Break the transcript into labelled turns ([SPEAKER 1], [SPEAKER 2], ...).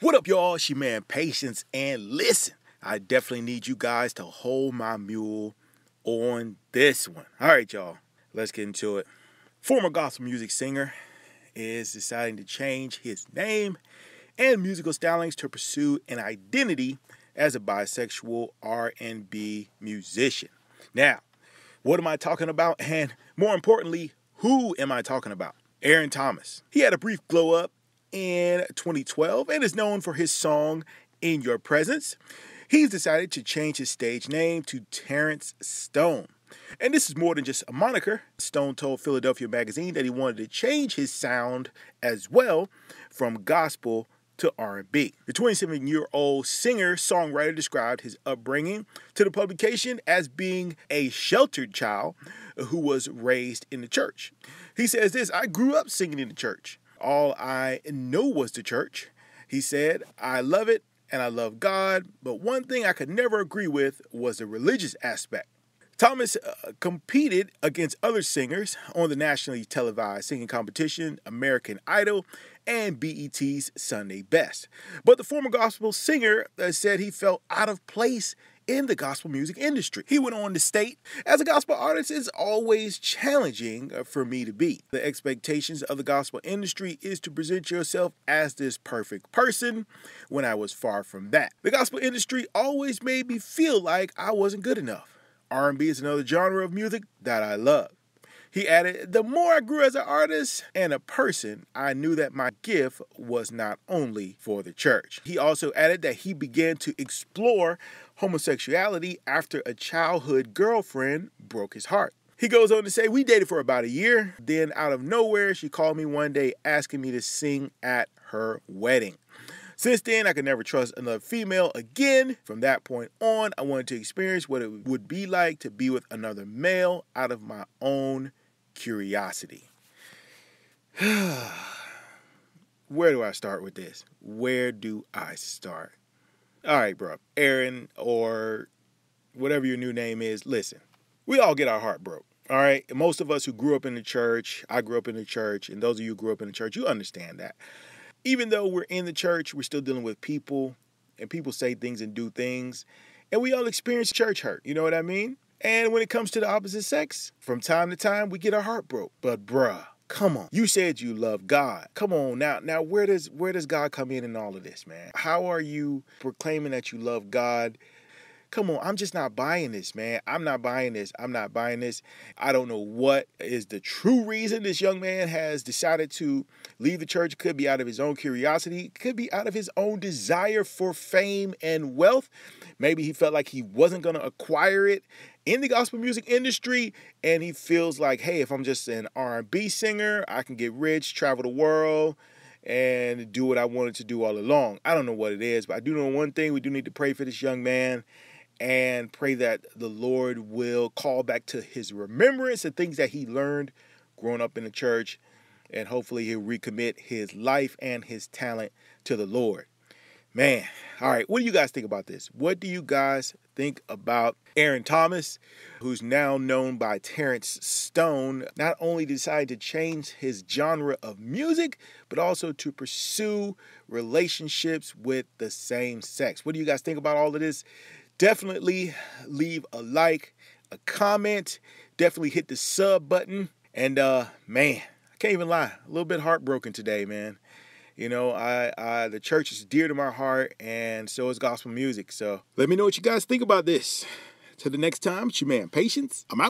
[SPEAKER 1] What up, y'all? It's your man, Patience, and listen, I definitely need you guys to hold my mule on this one. All right, y'all, let's get into it. Former gospel music singer is deciding to change his name and musical stylings to pursue an identity as a bisexual R&B musician. Now, what am I talking about? And more importantly, who am I talking about? Aaron Thomas. He had a brief glow up in 2012 and is known for his song In Your Presence. He's decided to change his stage name to Terrence Stone. And this is more than just a moniker. Stone told Philadelphia Magazine that he wanted to change his sound as well from gospel to R&B. The 27-year-old singer-songwriter described his upbringing to the publication as being a sheltered child who was raised in the church. He says this, "I grew up singing in the church. All I know was the church." He said, "I love it and I love God, but one thing I could never agree with was the religious aspect." Thomas competed against other singers on the nationally televised singing competition American Idol and BET's Sunday Best. But the former gospel singer said he felt out of place in the gospel music industry. He went on to state, "As a gospel artist, it's always challenging for me to be. The expectations of the gospel industry is to present yourself as this perfect person when I was far from that. The gospel industry always made me feel like I wasn't good enough. R&B is another genre of music that I love." He added, "The more I grew as an artist and a person, I knew that my gift was not only for the church." He also added that he began to explore homosexuality after a childhood girlfriend broke his heart. He goes on to say, "We dated for about a year. Then out of nowhere, she called me one day asking me to sing at her wedding. Since then, I could never trust another female again. From that point on, I wanted to experience what it would be like to be with another male out of my own curiosity." Where do I start with this? Where do I start? All right, bro. Aaron, or whatever your new name is, listen. We all get our heart broke, all right? And most of us who grew up in the church, I grew up in the church, and those of you who grew up in the church, you understand that. Even though we're in the church, we're still dealing with people, and people say things and do things, and we all experience church hurt, you know what I mean? And when it comes to the opposite sex, from time to time, we get our heart broke. But bruh, come on. You said you love God. Come on now. Now, where does God come in all of this, man? How are you proclaiming that you love God? Come on, I'm just not buying this, man. I'm not buying this. I don't know what is the true reason this young man has decided to leave the church. It could be out of his own curiosity. It could be out of his own desire for fame and wealth. Maybe he felt like he wasn't going to acquire it in the gospel music industry, and he feels like, hey, if I'm just an R&B singer, I can get rich, travel the world, and do what I wanted to do all along. I don't know what it is, but I do know one thing. We do need to pray for this young man and pray that the Lord will call back to his remembrance the things that he learned growing up in the church, and hopefully he'll recommit his life and his talent to the Lord. Man, all right, what do you guys think about this? What do you guys think about Aaron Thomas, who's now known by Terrence Stone, not only decided to change his genre of music, but also to pursue relationships with the same sex? What do you guys think about all of this? Definitely leave a like, a comment, definitely hit the sub button. And man, I can't even lie, a little bit heartbroken today, man. You know, the church is dear to my heart, and so is gospel music. So let me know what you guys think about this. Till the next time, it's your man, Patience. I'm out.